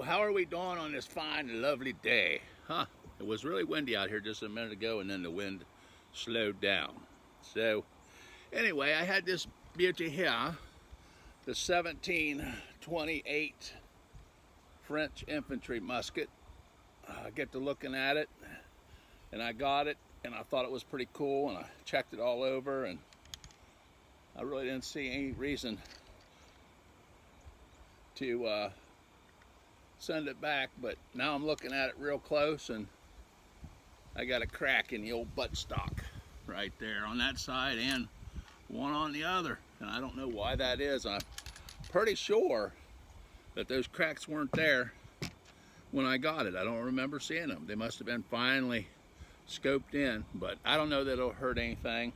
how are we doing on this fine, lovely day? Huh? It was really windy out here just a minute ago, and then the wind slowed down. So, anyway, I had this beauty here, the 1728 French infantry musket. I get to looking at it, and I got it, and I thought it was pretty cool, and I checked it all over, and I really didn't see any reason to send it back, but now I'm looking at it real close, and I got a crack in the old buttstock right there on that side and one on the other, and I don't know why that is. I'm pretty sure that those cracks weren't there when I got it. I don't remember seeing them. They must have been finally scoped in, but I don't know that it'll hurt anything.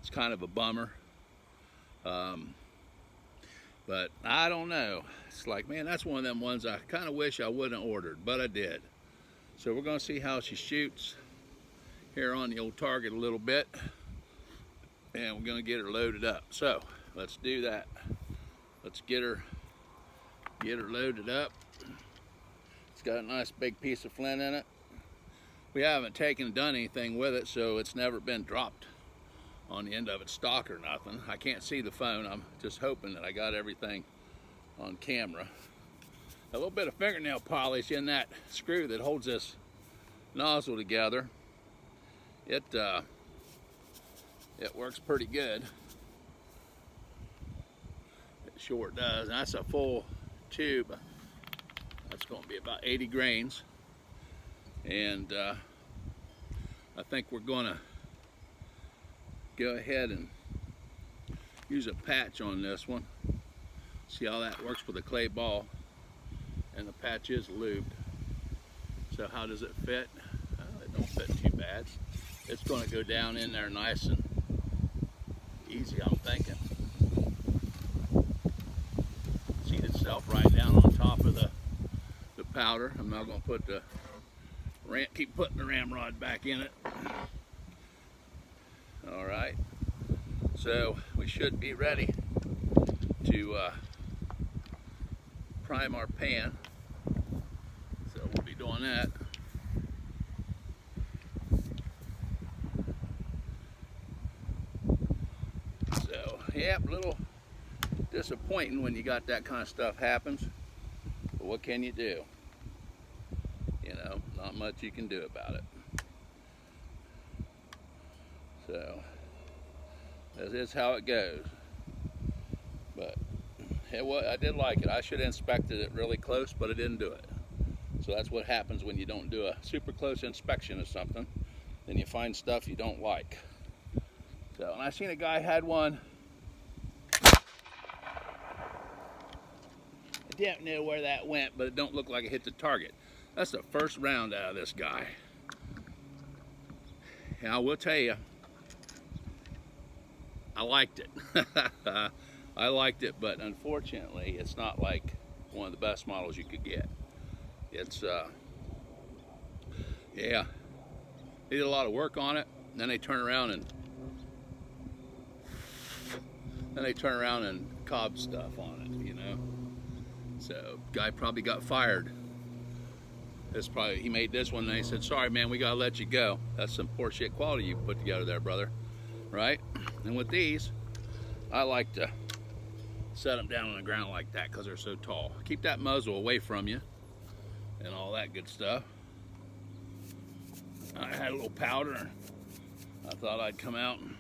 It's kind of a bummer. But I don't know. It's like, man, that's one of them ones I kind of wish I wouldn't have ordered, but I did. So we're going to see how she shoots here on the old target a little bit, and we're going to get her loaded up. So let's do that. Let's get her loaded up. It's got a nice big piece of flint in it. We haven't done anything with it, so it's never been dropped on the end of its stock or nothing. I can't see the phone. I'm just hoping that I got everything on camera. A little bit of fingernail polish in that screw that holds this nozzle together. It works pretty good. It sure does. And that's a full tube. That's going to be about 80 grains. And I think we're going to go ahead and use a patch on this one. See how that works with a clay ball, and the patch is lubed. So how does it fit? It don't fit too bad. It's going to go down in there nice and easy, I'm thinking. Seat itself right down on top of the powder. I'm not going to put keep putting the ramrod back in it. All right, so we should be ready to prime our pan. So we'll be doing that. So, yeah, a little disappointing when you got that kind of stuff happens, but what can you do? You know, not much you can do about it. So this is how it goes. But I did like it. I should have inspected it really close, but I didn't do it. So that's what happens when you don't do a super close inspection of something. Then you find stuff you don't like. So, and I seen a guy had one. I didn't know where that went, but it don't look like it hit the target. That's the first round out of this guy. And I will tell you, I liked it. I liked it, but unfortunately, it's not like one of the best models you could get. It's, yeah, they did a lot of work on it, and then they turn around and cob stuff on it, you know. So, guy probably got fired. He made this one, and they said, sorry, man, we gotta let you go. That's some poor shit quality you put together there, brother. Right? And with these, I like to set them down on the ground like that because they're so tall. Keep that muzzle away from you and all that good stuff. I had a little powder, and I thought I'd come out and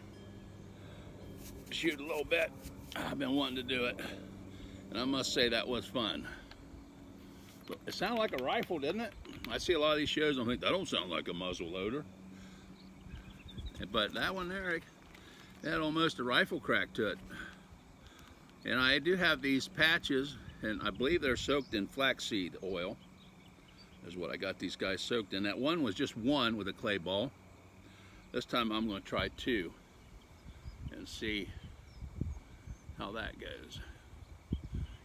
shoot a little bit. I've been wanting to do it, and I must say that was fun. But it sounded like a rifle, didn't it? I see a lot of these shows and I think that don't sound like a muzzle loader. But that one there, it had almost a rifle crack to it. And I do have these patches, and I believe they're soaked in flaxseed oil. Is what I got these guys soaked in. That one was just one with a clay ball. This time I'm going to try two and see how that goes.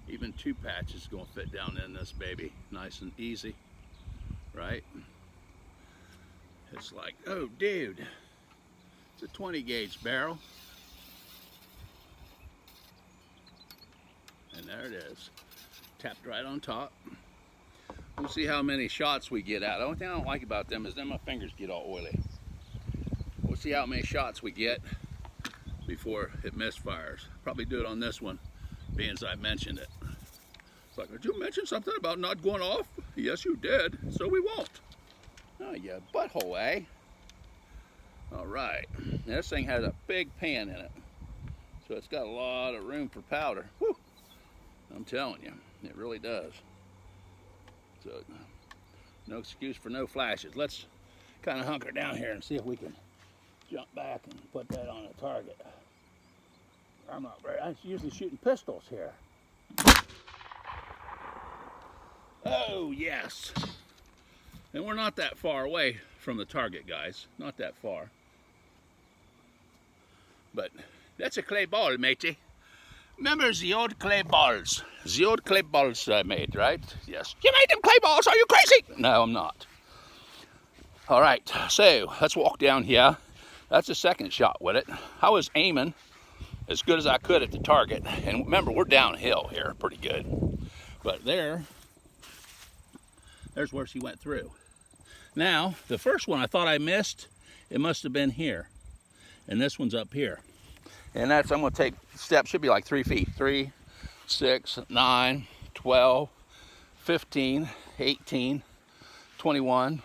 Even two patches going to fit down in this baby, nice and easy, right? It's like, oh dude, it's a 20 gauge barrel. And there it is, tapped right on top. We'll see how many shots we get out. The only thing I don't like about them is then my fingers get all oily. We'll see how many shots we get before it misfires. Probably do it on this one, being as I mentioned it. It's like, did you mention something about not going off? Yes, you did, so we won't. Oh, yeah, butthole, eh? All right, this thing has a big pan in it, so it's got a lot of room for powder. Whew. I'm telling you, it really does. So, no excuse for no flashes. Let's kind of hunker down here and see if we can jump back and put that on a target. I'm usually shooting pistols here. Oh, yes. And we're not that far away from the target, guys. Not that far. But that's a clay ball, matey. Remember the old clay balls? The old clay balls I made, right? Yes. You made them clay balls? Are you crazy? No, I'm not. All right, so let's walk down here. That's the second shot with it. I was aiming as good as I could at the target. And remember, we're downhill here pretty good. But there's where she went through. Now, the first one I thought I missed, it must have been here. And this one's up here. And that's, I'm gonna take steps, should be like 3 feet. 3, 6, 9, 12, 15, 18, 21,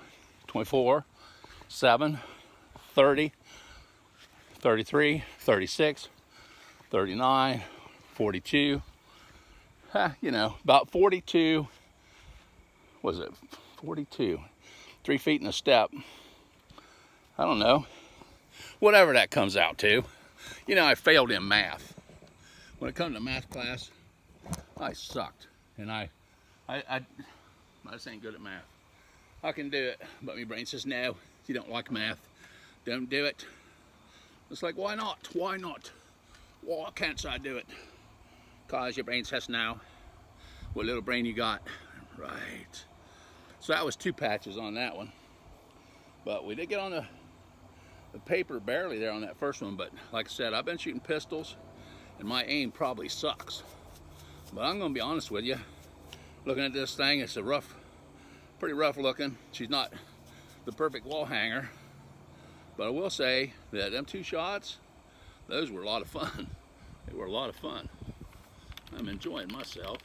24, 7, 30, 33, 36, 39, 42, you know, about 42, was it 42? 3 feet in a step. I don't know, whatever that comes out to. You know, I failed in math. When it comes to math class, I sucked. And I just ain't good at math. I can do it, but my brain says, no, you don't like math. Don't do it. It's like, why not? Why not? Why can't I do it? Cause your brain says no. What little brain you got? Right. So that was 2 patches on that one. But we did get on the paper barely there on that first one, but like I said, I've been shooting pistols and my aim probably sucks. But I'm gonna be honest with you, looking at this thing, it's a pretty rough looking. She's not the perfect wall hanger, but I will say that them 2 shots, those were a lot of fun. They were a lot of fun. I'm enjoying myself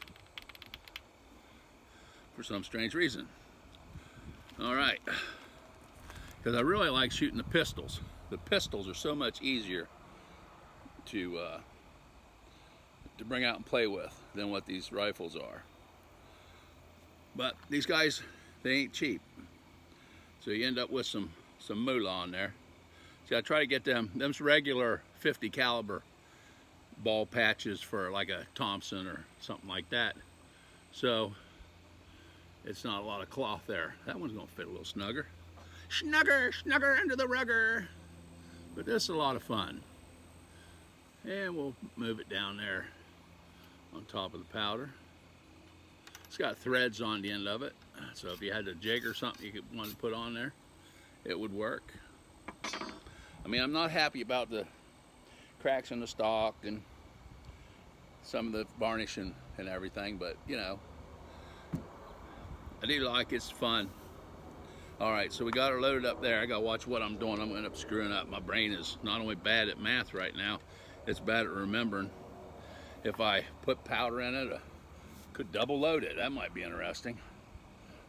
for some strange reason. All right. Because I really like shooting the pistols. The pistols are so much easier to bring out and play with than what these rifles are. But these guys, they ain't cheap. So you end up with some moolah on there. See, I try to get them's regular 50 caliber ball patches for like a Thompson or something like that. So it's not a lot of cloth there. That one's gonna fit a little snugger. Snugger, snugger under the rugger. But this is a lot of fun. And we'll move it down there on top of the powder. It's got threads on the end of it. So if you had a jig or something you could want to put on there, it would work. I mean, I'm not happy about the cracks in the stock and some of the varnishing and everything, but you know, I do like it's fun. All right, so we got her loaded up there. I gotta watch what I'm doing. I'm gonna end up screwing up. My brain is not only bad at math right now, it's bad at remembering. If I put powder in it, I could double load it. That might be interesting,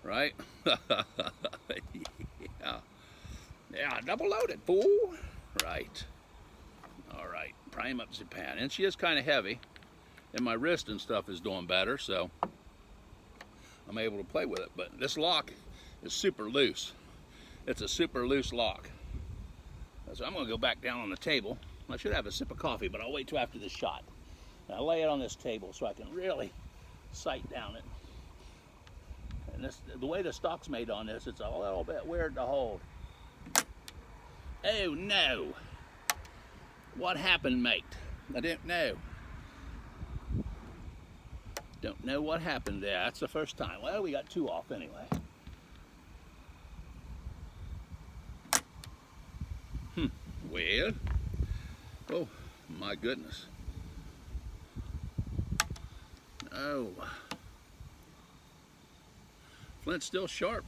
right? Yeah, double loaded, fool. Right. All right, prime up the pan. And she is kind of heavy, and my wrist and stuff is doing better, so I'm able to play with it. But this lock is super loose. It's a super loose lock. So I'm gonna go back down on the table. I should have a sip of coffee, but I'll wait till after this shot. And I'll lay it on this table so I can really sight down it. And this, the way the stock's made on this, it's a little bit weird to hold. Oh no! What happened, mate? I didn't know. Don't know what happened there. That's the first time. Well, we got 2 off anyway. Well, oh my goodness. Oh. Flint's still sharp.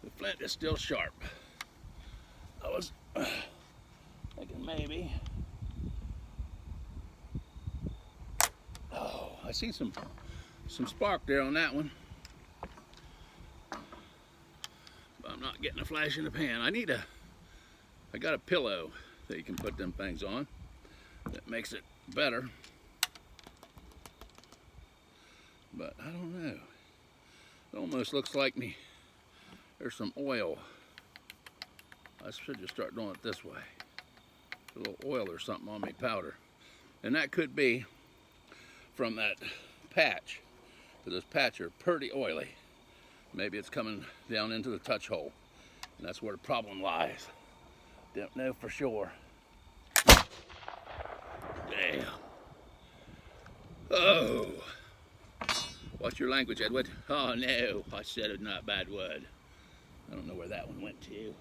The flint is still sharp. I was thinking maybe. Oh, I see some spark there on that one. But I'm not getting a flash in the pan. I got a pillow that you can put them things on. That makes it better. But I don't know. It almost looks like there's some oil. I should just start doing it this way. A little oil or something on my powder. And that could be from that patch. Because those patches are pretty oily. Maybe it's coming down into the touch hole. And that's where the problem lies. Don't know for sure. Damn. Oh. Watch your language, Edward. Oh no, I said it's not bad word. I don't know where that one went to.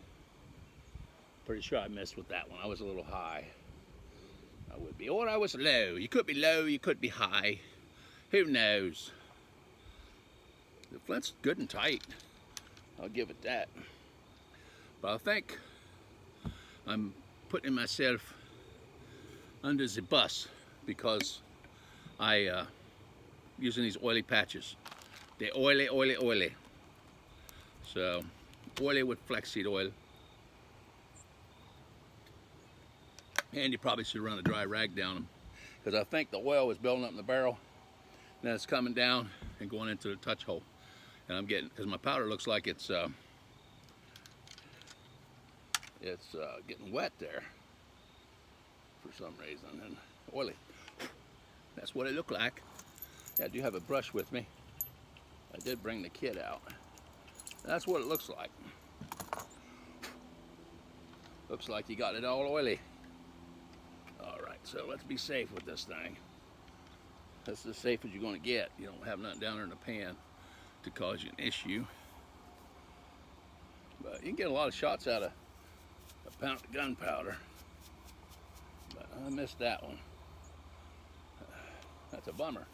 Pretty sure I missed with that one. I was a little high. I would be. Or I was low. You could be low, you could be high. Who knows? The flint's good and tight. I'll give it that. But I think I'm putting myself under the bus because using these oily patches. They're oily, oily, oily. So, oily with flaxseed oil. And you probably should run a dry rag down them because I think the oil was building up in the barrel. Then it's coming down and going into the touch hole. And I'm getting, because my powder looks like it's getting wet there for some reason and oily. That's what it looked like. Yeah, I do have a brush with me. I did bring the kit out. That's what it looks like. Looks like you got it all oily. All right, so let's be safe with this thing. That's as safe as you're going to get. You don't have nothing down there in the pan to cause you an issue. But you can get a lot of shots out of a pound of gunpowder. But I missed that one. That's a bummer.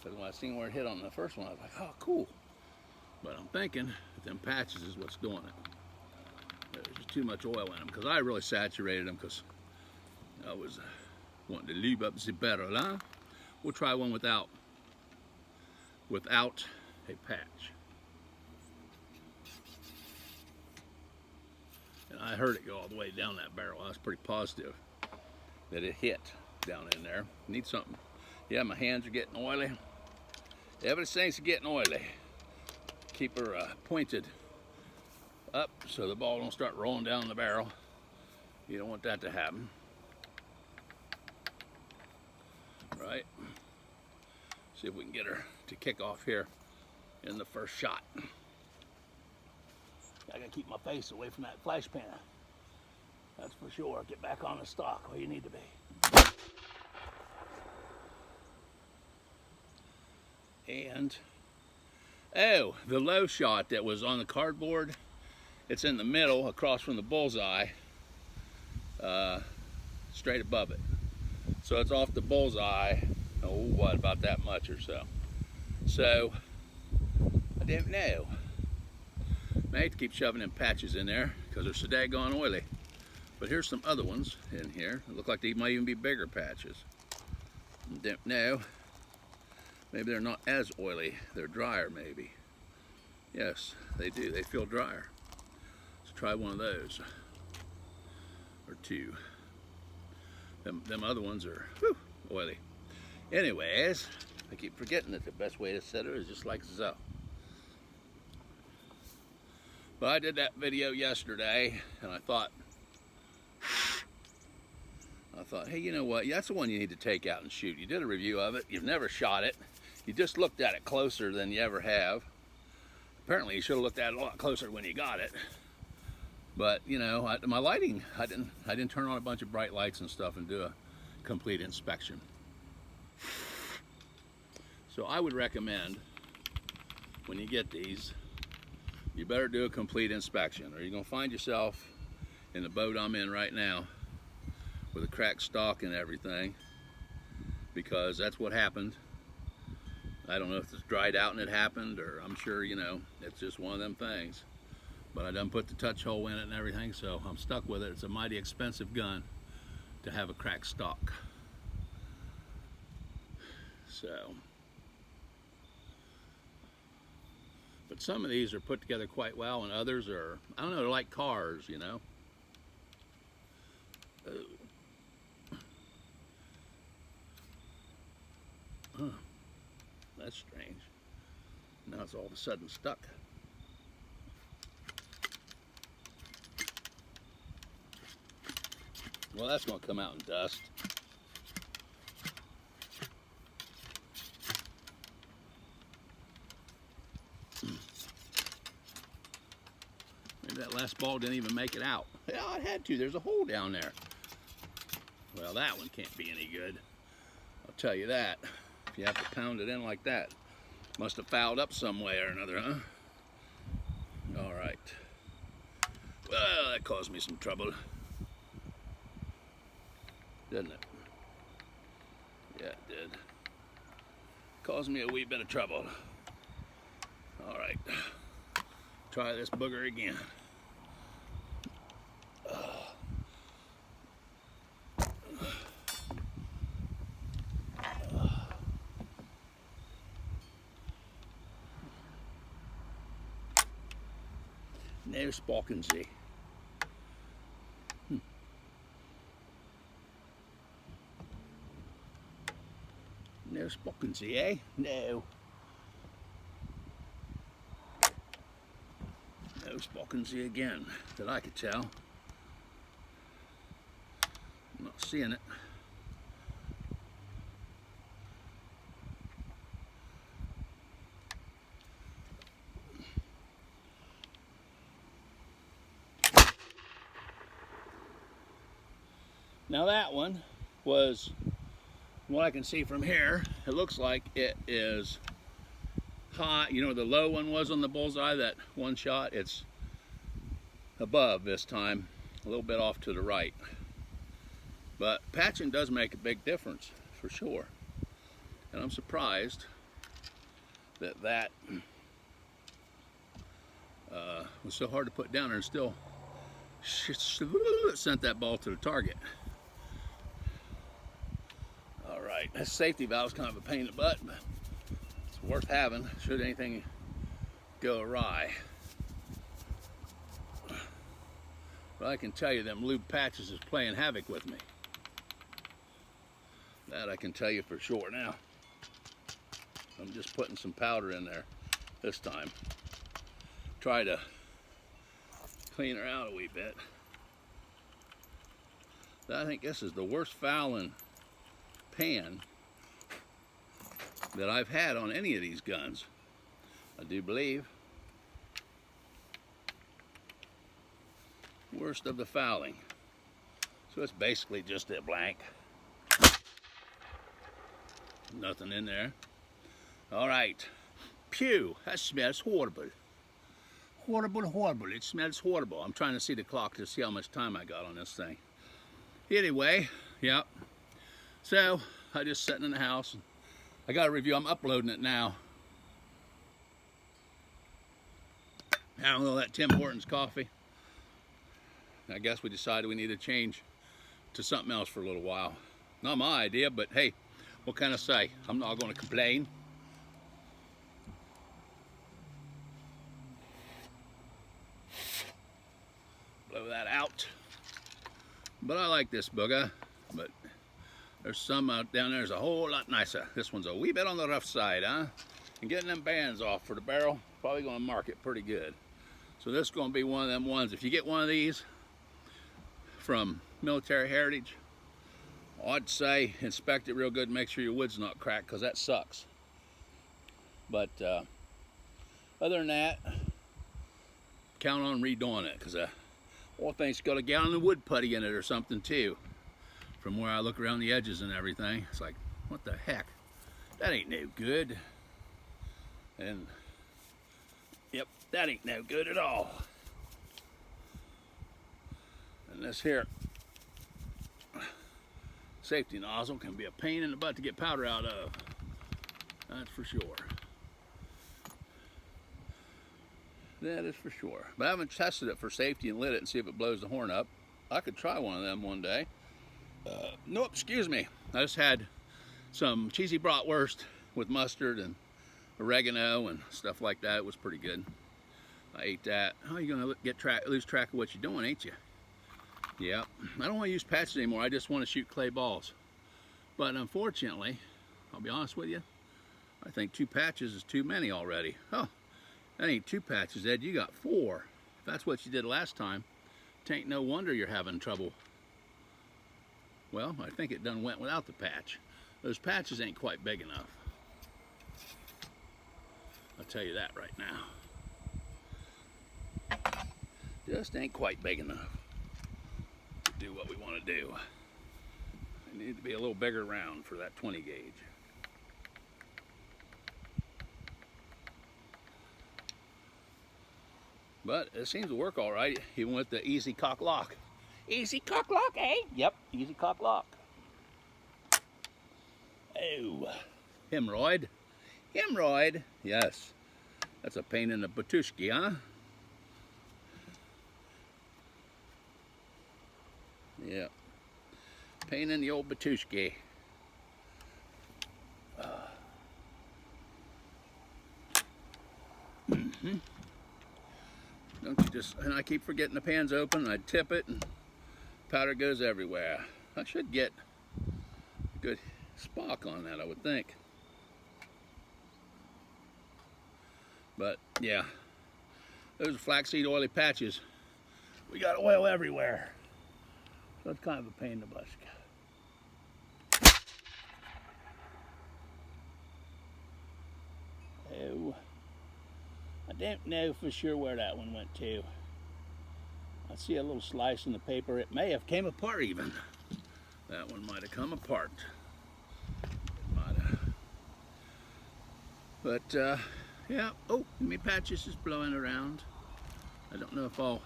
Because when I seen where it hit on the first one, I was like, oh, cool. But I'm thinking that them patches is what's doing it. There's just too much oil in them. Because I really saturated them because I was wanting to lube up the barrel, huh? We'll try one without a patch. And I heard it go all the way down that barrel. I was pretty positive that it hit down in there. Need something. Yeah, my hands are getting oily. Evidence things are getting oily. Keep her pointed up so the ball don't start rolling down the barrel. You don't want that to happen. Right? See if we can get her to kick off here in the first shot. I gotta keep my face away from that flash pan. That's for sure. Get back on the stock where you need to be. And, oh, the low shot that was on the cardboard, it's in the middle across from the bullseye, straight above it. So it's off the bullseye, oh, what, about that much or so. So, I don't know. May have to keep shoving them patches in there because they're so daggone oily. But here's some other ones in here. They look like they might even be bigger patches. Don't know. Maybe they're not as oily. They're drier, maybe. Yes, they do. They feel drier. Let's try one of those. Or two. Them other ones are oily. Anyways, I keep forgetting that the best way to set her is just like so. But I did that video yesterday, and I thought, hey, you know what? That's the one you need to take out and shoot. You did a review of it. You've never shot it. You just looked at it closer than you ever have. Apparently, you should have looked at it a lot closer when you got it. But you know, my lighting, I didn't turn on a bunch of bright lights and stuff and do a complete inspection. So I would recommend when you get these, you better do a complete inspection, or you're gonna find yourself in the boat I'm in right now with a cracked stock and everything, because that's what happened. I don't know if it's dried out and it happened, or I'm sure, you know, it's just one of them things. But I done put the touch hole in it and everything, so I'm stuck with it. It's a mighty expensive gun to have a cracked stock. So, but some of these are put together quite well, and others are, I don't know, they're like cars, you know. Huh. That's strange. Now it's all of a sudden stuck. Well, that's going to come out in dust. Maybe that last ball didn't even make it out. Yeah, it had to. There's a hole down there. Well, that one can't be any good. I'll tell you that. If you have to pound it in like that, must have fouled up some way or another, huh? All right. Well, that caused me some trouble, didn't it? Yeah, it did. Caused me a wee bit of trouble. All right. Try this booger again. No sparking sie. No sparking sie, eh? No. No sparking sie again, that I could tell. I'm not seeing it. Now that one was, from what I can see from here, it looks like it is high. You know, the low one was on the bullseye, that one shot, it's above this time, a little bit off to the right. But patching does make a big difference, for sure. And I'm surprised that that was so hard to put down there and still sent that ball to the target. All right, that safety valve is kind of a pain in the butt, but it's worth having should anything go awry. But I can tell you them lube patches is playing havoc with me. That I can tell you for sure now. I'm just putting some powder in there this time. Try to clean her out a wee bit. I think this is the worst fouling pan that I've had on any of these guns. I do believe. Worst of the fouling. So it's basically just a blank. Nothing in there. All right. Pew, that smells horrible. Horrible, horrible. It smells horrible. I'm trying to see the clock to see how much time I got on this thing. Anyway, yep. So, I just sitting in the house. I got a review. I'm uploading it now. I don't know, that Tim Hortons coffee. I guess we decided we need to change to something else for a little while. Not my idea, but hey, what can I say? I'm not going to complain. Blow that out. But I like this booger, but there's some out down there's a whole lot nicer. This one's a wee bit on the rough side, huh? And getting them bands off for the barrel, probably going to mark it pretty good. So this is going to be one of them ones. If you get one of these from Military Heritage, I'd say inspect it real good and make sure your wood's not cracked, because that sucks. But other than that, count on redoing it, because I think it's got a gallon of wood putty in it or something too. From where I look around the edges and everything, it's like, what the heck? That ain't no good. And yep, that ain't no good at all. And this here Safety nozzle can be a pain in the butt to get powder out of. That's for sure. That is for sure. But I haven't tested it for safety and lit it and see if it blows the horn up. I could try one of them one day. Nope, excuse me. I just had some cheesy bratwurst with mustard and oregano and stuff like that. It was pretty good. I ate that. Oh, you're gonna lose track of what you're doing, ain't you? Yeah. I don't want to use patches anymore. I just want to shoot clay balls. But unfortunately, I'll be honest with you, I think 2 patches is too many already. Oh, that ain't 2 patches, Ed. You got 4. If that's what you did last time, it ain't no wonder you're having trouble. Well, I think it done went without the patch. Those patches ain't quite big enough. I'll tell you that right now. Just ain't quite big enough to do what we want to do. They need to be a little bigger round for that 20 gauge. But it seems to work all right, even with the easy cock lock. Easy cock lock, eh? Yep, easy cock lock. Oh, hemorrhoid. Hemorrhoid, yes. That's a pain in the batushki, huh? Yeah. Pain in the old batushki. Don't you just, and I keep forgetting the pan's open, and I tip it, and powder goes everywhere. I should get a good spock on that, I would think. But yeah, those are flaxseed oily patches. We got oil everywhere. So it's kind of a pain in the butt. Oh, I don't know for sure where that one went to. I see a little slice in the paper. It may have came apart even. That one might have come apart. It might have. But yeah, oh, my patches is blowing around. I don't know if I'll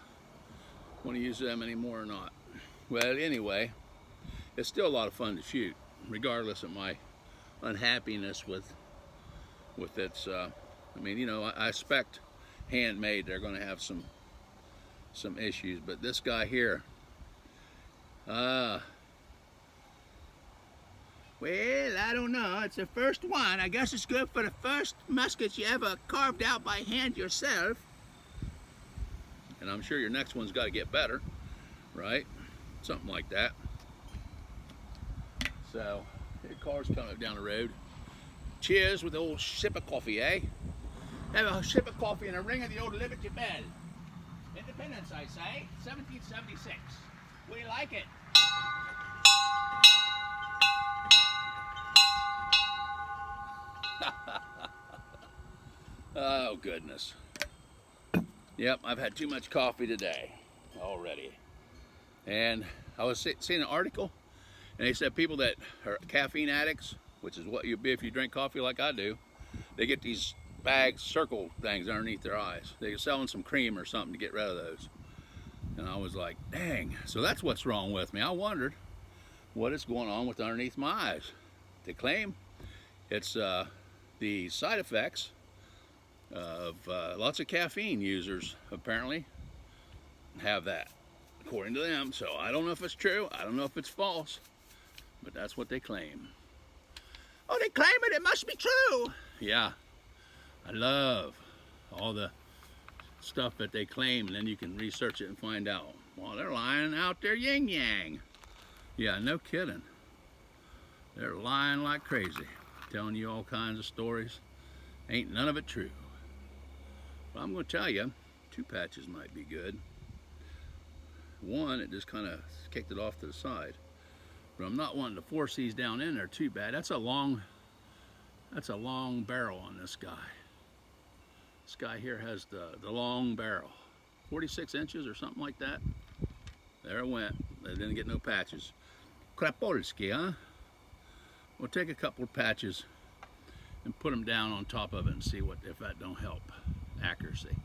want to use them anymore or not. Well, anyway, it's still a lot of fun to shoot, regardless of my unhappiness with its, I mean, you know, I expect handmade they're going to have some issues, but this guy here, well, I don't know. It's the first one. I guess it's good for the first musket you ever carved out by hand yourself. And I'm sure your next one's got to get better, right? Something like that. So, here car's coming down the road. Cheers with a old sip of coffee, eh? Have a sip of coffee and a ring of the old Liberty Bell. Independence, I say, 1776. We like it. Oh, goodness. Yep, I've had too much coffee today already. And I was seeing an article, and they said people that are caffeine addicts, which is what you'd be if you drink coffee like I do, they get these bags, circle things underneath their eyes. They're selling some cream or something to get rid of those. And I was like, dang, so that's what's wrong with me. I wondered what is going on with underneath my eyes. They claim it's the side effects of lots of caffeine users apparently have that, according to them. So I don't know if it's true, I don't know if it's false, but that's what they claim. Oh, they claim it, it must be true. Yeah, I love all the stuff that they claim, and then you can research it and find out, well, they're lying out there yin yang. Yeah, no kidding. They're lying like crazy, telling you all kinds of stories. Ain't none of it true. But I'm going to tell you, 2 patches might be good. One, it just kind of kicked it off to the side. But I'm not wanting to force these down in there too bad. That's a long barrel on this guy. This guy here has the long barrel. 46 inches or something like that. There it went. They didn't get no patches. Krapolski, huh? We'll take a couple of patches and put them down on top of it and see if that don't help accuracy.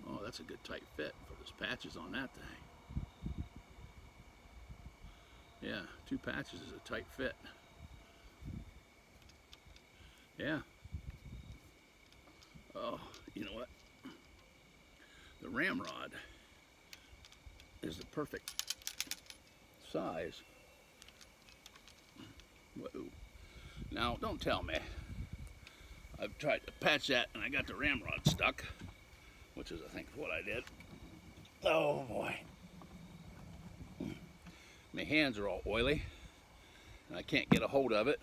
Oh, that's a good tight fit for those patches on that thing. Yeah, 2 patches is a tight fit. Yeah. Oh, you know what? The ramrod is the perfect size. Whoa. Now, don't tell me. I've tried to patch that and I got the ramrod stuck, which is, I think, what I did. Oh boy. My hands are all oily and I can't get a hold of it.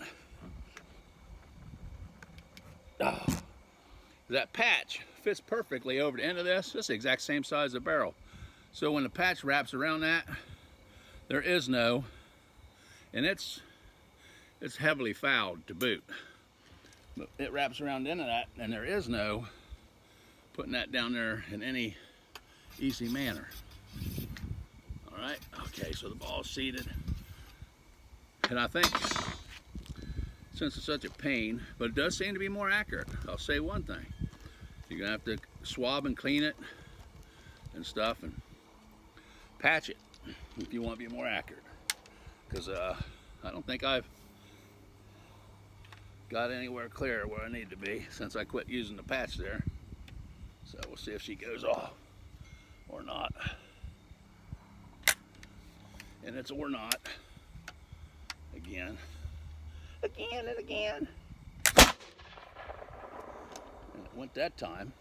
Oh. That patch fits perfectly over the end of this. It's the exact same size as the barrel. So when the patch wraps around that, there is no, and it's heavily fouled to boot. But it wraps around the end of that, and there is no putting that down there in any easy manner. All right, okay, so the ball's seated. And I think, since it's such a pain, but it does seem to be more accurate. I'll say one thing. You're gonna have to swab and clean it and stuff and patch it if you want to be more accurate. Because I don't think I've got anywhere clear where I need to be since I quit using the patch there. So we'll see if she goes off or not. And it's or not. Again. Again and again. And it went that time.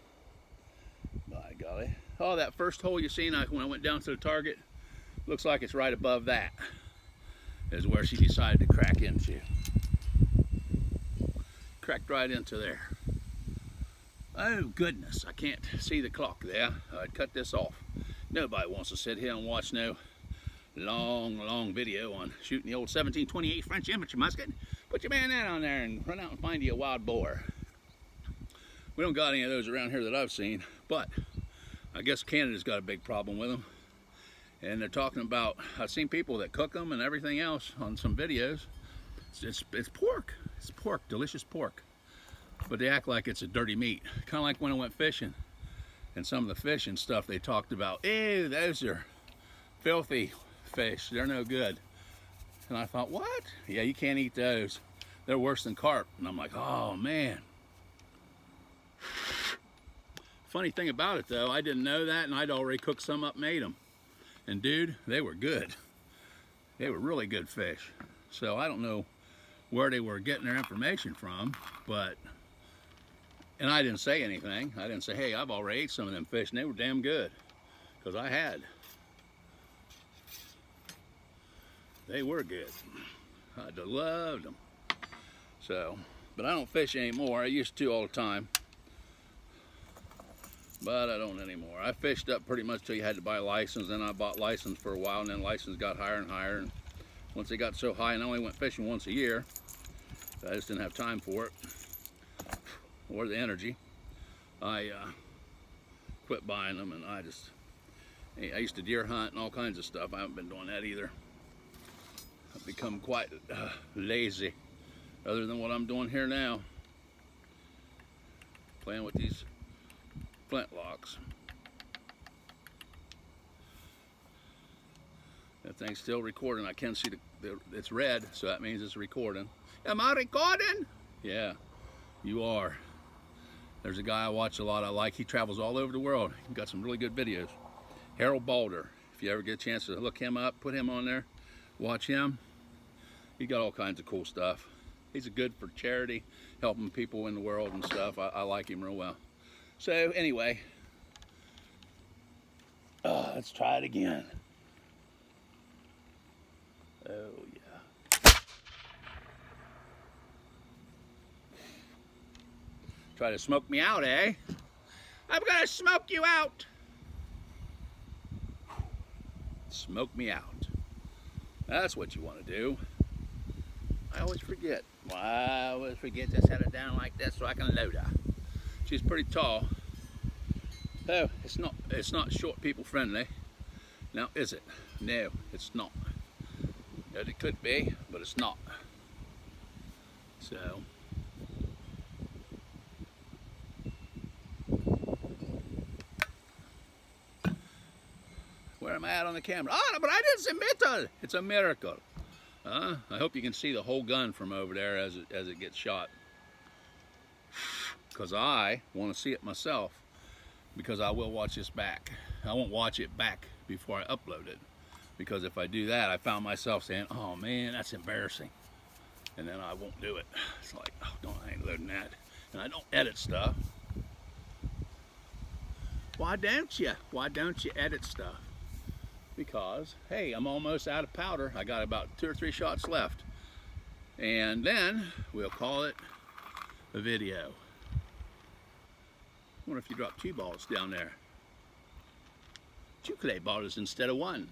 By golly. Oh, that first hole you seen when I went down to the target, looks like it's right above that is where she decided to crack into. Cracked right into there. Oh goodness, I can't see the clock there. I'd cut this off. Nobody wants to sit here and watch no long video on shooting the old 1728 French infantry musket. Put your bayonet on there and run out and find you a wild boar. We don't got any of those around here that I've seen, but I guess Canada's got a big problem with them. And they're talking about, I've seen people that cook them and everything else on some videos. It's pork. It's pork, delicious pork. But they act like it's a dirty meat. Kind of like when I went fishing. And some of the fish and stuff they talked about, ew, those are filthy fish. They're no good. And I thought, what? Yeah, you can't eat those. They're worse than carp. And I'm like, oh man. Funny thing about it though, I didn't know that and I'd already cooked some up and ate them. And dude, they were good. They were really good fish. So I don't know where they were getting their information from, but, and I didn't say anything. I didn't say, hey, I've already ate some of them fish and they were damn good. Because I had. They were good. I loved them. So, but I don't fish anymore. I used to all the time. But I don't anymore. I fished up pretty much till you had to buy a license. Then I bought license for a while, and then license got higher and higher. And once they got so high, and I only went fishing once a year, I just didn't have time for it or the energy. I quit buying them, and I used to deer hunt and all kinds of stuff. I haven't been doing that either. I've become quite lazy, other than what I'm doing here now, playing with these flintlocks. That thing's still recording. I can see it's red, so that means it's recording. Am I recording? Yeah, you are. There's a guy I watch a lot I like. He travels all over the world. He's got some really good videos. Harold Balder. If you ever get a chance to look him up, put him on there, watch him. He got all kinds of cool stuff. He's a good for charity, helping people in the world and stuff. I like him real well. So anyway, let's try it again. Oh yeah. Try to smoke me out, eh? I'm gonna smoke you out. Smoke me out. That's what you want to do. I always forget. Well, I always forget to set it down like this so I can load her. She's pretty tall. Oh, it's not short people friendly. Now is it? No, it's not. It could be, but it's not. So where am I at on the camera? Oh, but I didn't submit it. It's a miracle. I hope you can see the whole gun from over there as it gets shot. Because I want to see it myself, because I will watch this back. I won't watch it back before I upload it, because if I do that, I found myself saying, oh man, that's embarrassing, and then I won't do it. It's like, oh, I ain't loading that. And I don't edit stuff. Why don't you? Why don't you edit stuff? Because, hey, I'm almost out of powder. I got about 2 or 3 shots left. And then we'll call it a video. I wonder if you drop 2 balls down there. 2 clay balls instead of 1.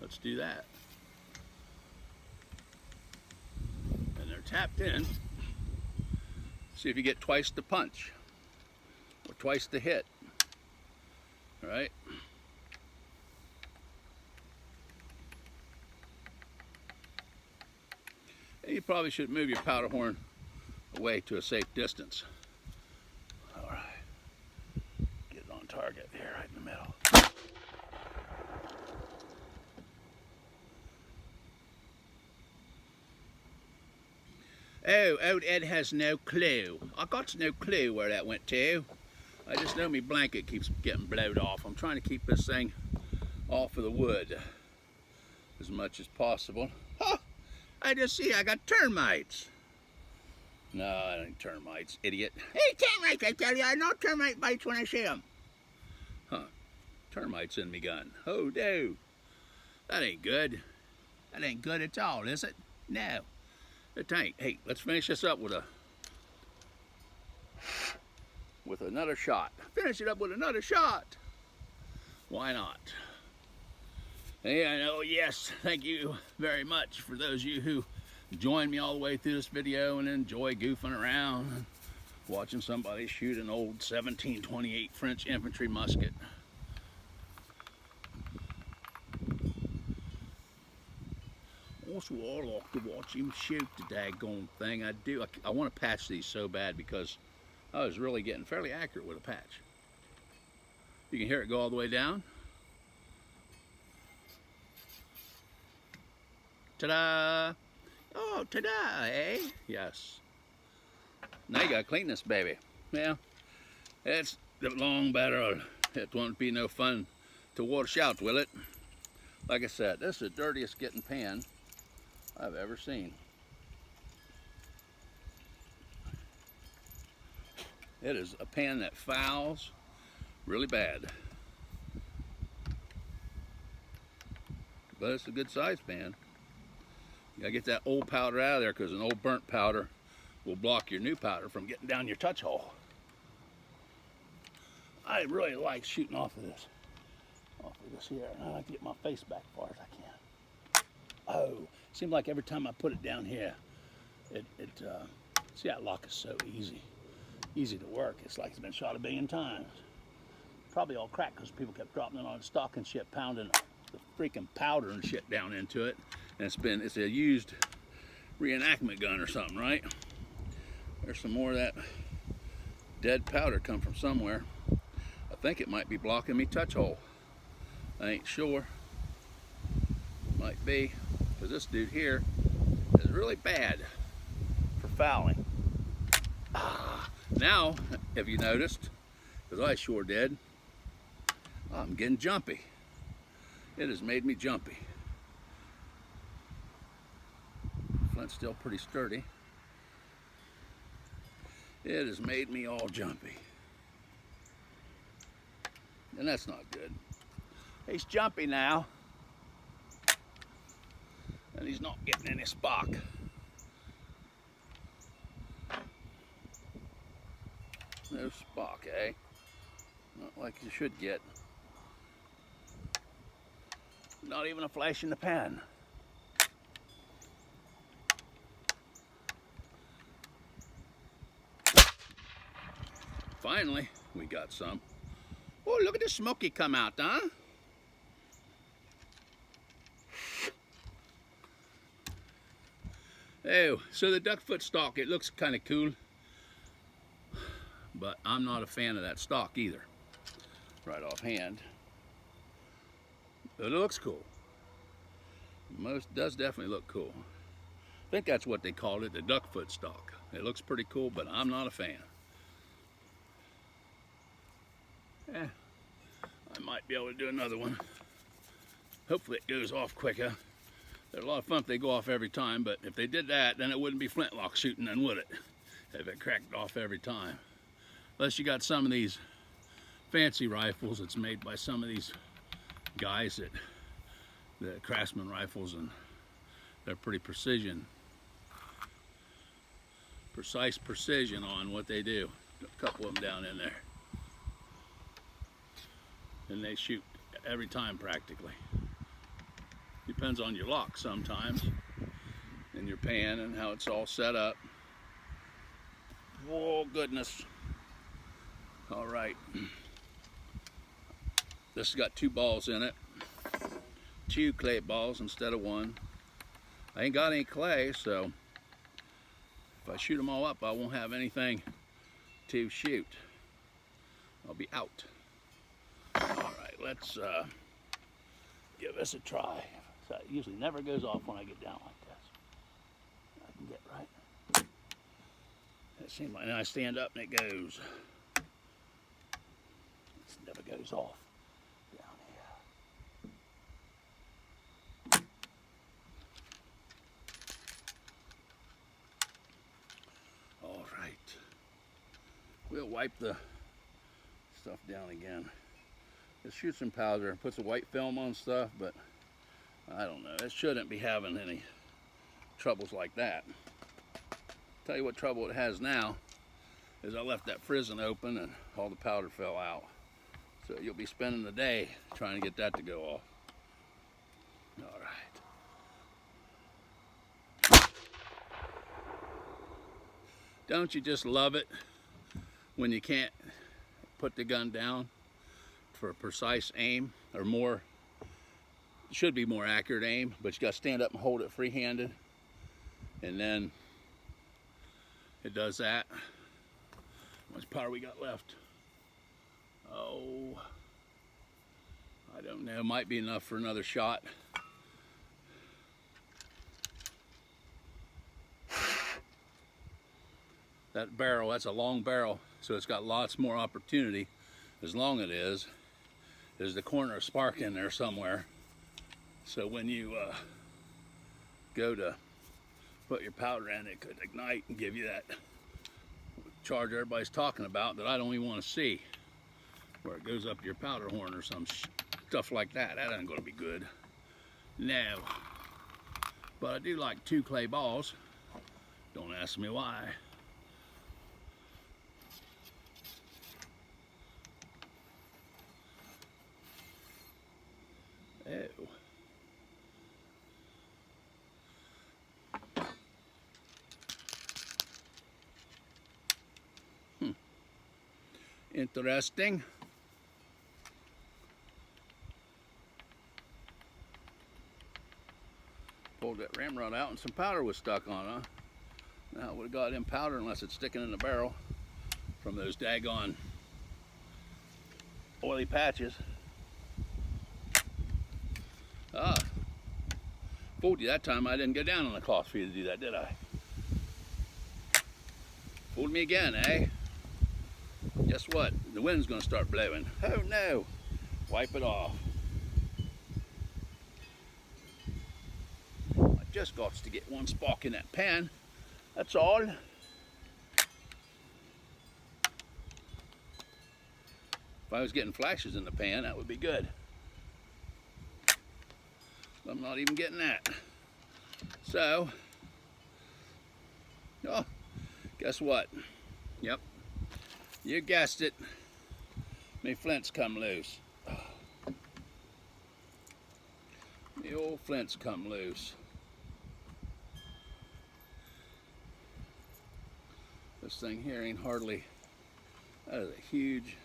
Let's do that. And they're tapped in. See if you get twice the punch or twice the hit. All right. And you probably should move your powder horn away to a safe distance. All right. Get it on target here, right in the middle. Oh, old Ed has no clue. I got no clue where that went to. I just know my blanket keeps getting blowed off. I'm trying to keep this thing off of the wood as much as possible. Huh! I just see I got termites. No, I ain't termites, idiot. Hey, termites, I tell you, I know termite bites when I see them. Huh, termites in me gun. Oh, no. That ain't good. That ain't good at all, is it? No, it ain't. Hey, let's finish this up with another shot. Finish it up with another shot. Why not? And oh yes, thank you very much for those of you who joined me all the way through this video and enjoy goofing around, watching somebody shoot an old 1728 French infantry musket. Also, I like to watch him shoot the daggone thing. I do. I want to patch these so bad because I was really getting fairly accurate with a patch. You can hear it go all the way down. Ta-da! Oh, ta-da, eh? Yes. Now you gotta clean this baby. Yeah, it's the long better. It won't be no fun to wash out, will it? Like I said, this is the dirtiest getting pan I've ever seen. It is a pan that fouls really bad. But it's a good size pan. You gotta get that old powder out of there, because an old burnt powder will block your new powder from getting down your touch hole. I really like shooting off of this here. I like to get my face back as far as I can. Oh, seems like every time I put it down here, see, that lock is so easy to work. It's like it's been shot 1 billion times. Probably all cracked because people kept dropping it on stock and shit, pounding the freaking powder and shit down into it. And it's a used reenactment gun or something, right? There's some more of that dead powder come from somewhere. I think it might be blocking me touch hole. I ain't sure. Might be, because this dude here is really bad for fouling. Now, have you noticed, because I sure did, I'm getting jumpy. It has made me jumpy. Flint's still pretty sturdy. It has made me all jumpy. And that's not good. He's jumpy now. And he's not getting any spock. No spock, eh? Not like you should get. Not even a flash in the pan. Finally, we got some. Oh, look at the smoky come out, huh? Oh, so the duckfoot stock, it looks kind of cool. But I'm not a fan of that stock either, right offhand. But it looks cool. Does definitely look cool. I think that's what they called it, the duck foot stock. It looks pretty cool, but I'm not a fan. I might be able to do another one. Hopefully it goes off quicker. They're a lot of fun if they go off every time, but if they did that, then it wouldn't be flintlock shooting then, would it? If it cracked off every time. Unless you got some of these fancy rifles that's made by some of these guys that the Craftsman rifles, and they're pretty precise precision on what they do. A couple of them down in there. And they shoot every time practically. Depends on your lock sometimes, and your pan and how it's all set up. Oh goodness. All right. This has got 2 balls in it. 2 clay balls instead of 1. I ain't got any clay, so if I shoot them all up, I won't have anything to shoot. I'll be out. All right, let's give this a try. So it usually never goes off when I get down like this. I can get right. It seems like now I stand up and it goes. It never goes off down here. All right. We'll wipe the stuff down again. It shoots some powder and puts a white film on stuff, but I don't know. It shouldn't be having any troubles like that. Tell you what trouble it has now is I left that frizzen open and all the powder fell out. So you'll be spending the day trying to get that to go off. All right. Don't you just love it when you can't put the gun down for a precise aim, or more, should be more accurate aim, but you got to stand up and hold it free-handed, and then it does that. How much powder we got left? Oh, I don't know. Might be enough for another shot. That barrel, that's a long barrel, so it's got lots more opportunity. As long as it is, there's the corner of spark in there somewhere. So when you go to put your powder in, it could ignite and give you that charge everybody's talking about that I don't even want to see, where it goes up your powder horn or some stuff like that. That ain't going to be good. No. But I do like 2 clay balls. Don't ask me why. Oh. Interesting. Pulled that ramrod out and some powder was stuck on, huh? Now it would have got in powder unless it's sticking in the barrel from those daggone oily patches. Ah, fooled you that time. I didn't go down on the cloth for you to do that, did I? Fooled me again, eh? Guess what? The wind's gonna start blowing. Oh no! Wipe it off. I just got to get 1 spark in that pan. That's all. If I was getting flashes in the pan, that would be good. I'm not even getting that. So, oh, guess what? Yep, you guessed it. My flints come loose. The old flints come loose. This thing here ain't hardly, that is a huge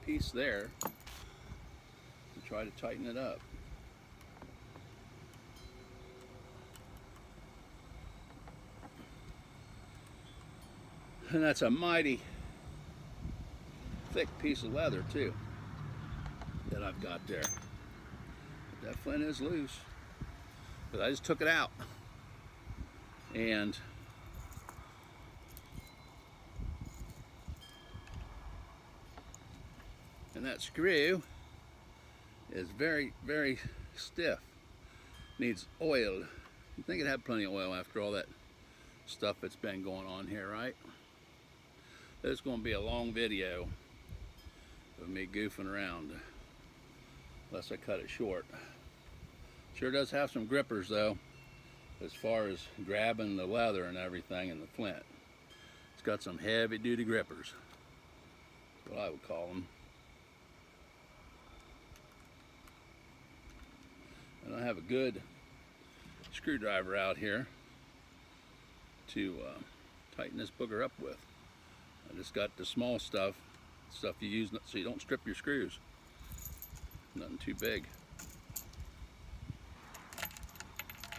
piece there. Try to tighten it up. And that's a mighty thick piece of leather too that I've got there. But that flint is loose. But I just took it out. And that screw is very, very stiff. Needs oiled. You think it had plenty of oil after all that stuff that's been going on here, right? This is going to be a long video of me goofing around, unless I cut it short. Sure does have some grippers though, as far as grabbing the leather and everything and the flint. It's got some heavy duty grippers. That's what I would call them. And I have a good screwdriver out here to tighten this booger up with. I just got the small stuff you use so you don't strip your screws. Nothing too big.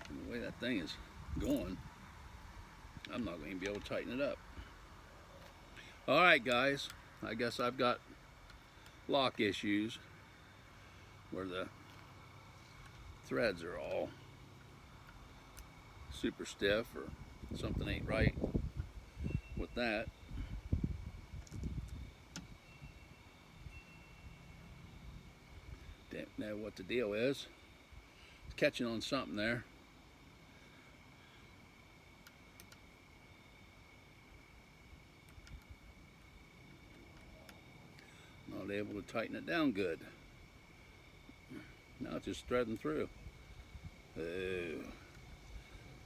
And the way that thing is going, I'm not going to be able to tighten it up. Alright guys, I guess I've got lock issues where the threads are all super stiff or something ain't right with that. Don't know what the deal is. It's catching on something there. Not able to tighten it down good. Now it's just threading through. Oh.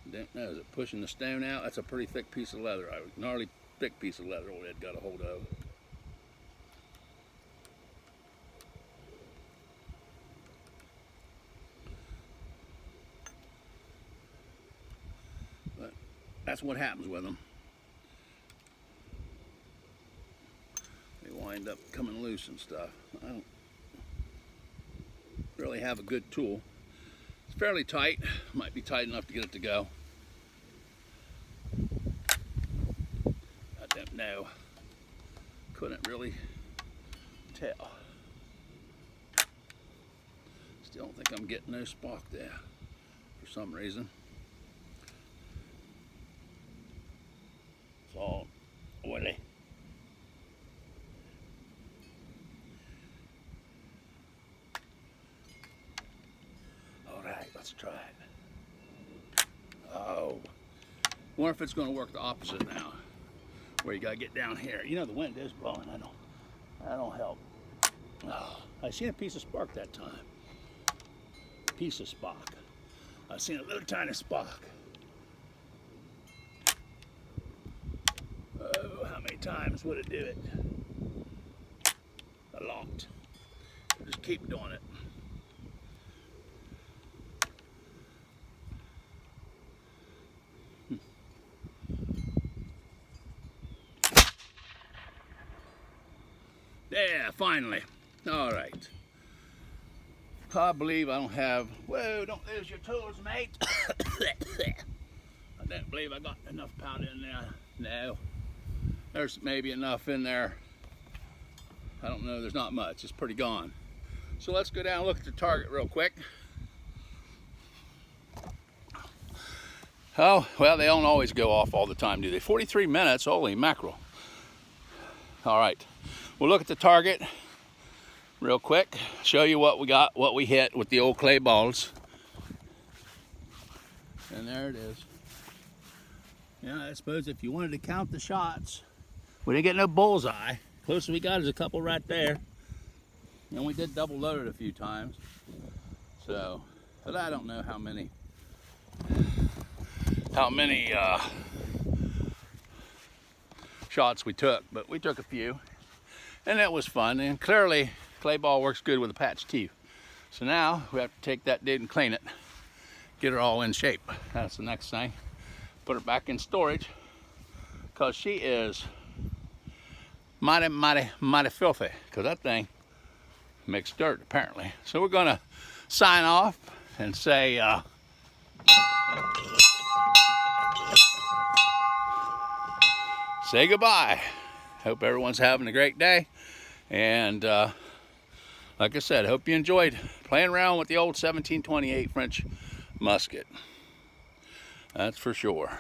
Don't know, is it pushing the stone out? That's a pretty thick piece of leather. A gnarly thick piece of leather old Ed got a hold of. But that's what happens with them. They wind up coming loose and stuff. I don't really have a good tool. It's fairly tight. Might be tight enough to get it to go. I don't know. Couldn't really tell. Still don't think I'm getting no spark there for some reason. It's all oily. Let's try it. Oh, wonder if it's going to work the opposite now, where you got to get down here. You know the wind is blowing. I don't help. Oh, I seen a piece of spark that time. Piece of spark. I seen a little tiny spark. Oh, how many times would it do it? A lot. Just keep doing it. Yeah, finally. All right. I believe I don't have... Whoa, don't lose your tools, mate. I don't believe I got enough powder in there. No. There's maybe enough in there. I don't know. There's not much. It's pretty gone. So let's go down and look at the target real quick. Oh, well, they don't always go off all the time, do they? 43 minutes. Holy mackerel. All right. We'll look at the target real quick, show you what we got, what we hit with the old clay balls. And there it is. Yeah, I suppose if you wanted to count the shots, we didn't get no bullseye. Closest we got is a couple right there. And we did double load it a few times. So, but I don't know how many shots we took, but we took a few. And that was fun, and clearly clay ball works good with a patch teeth. So now we have to take that dude and clean it, get her all in shape. That's the next thing. Put her back in storage, because she is mighty filthy, because that thing makes dirt apparently. So we're gonna sign off and say say goodbye. Hope everyone's having a great day. And like I said, hope you enjoyed playing around with the old 1728 French musket. That's for sure.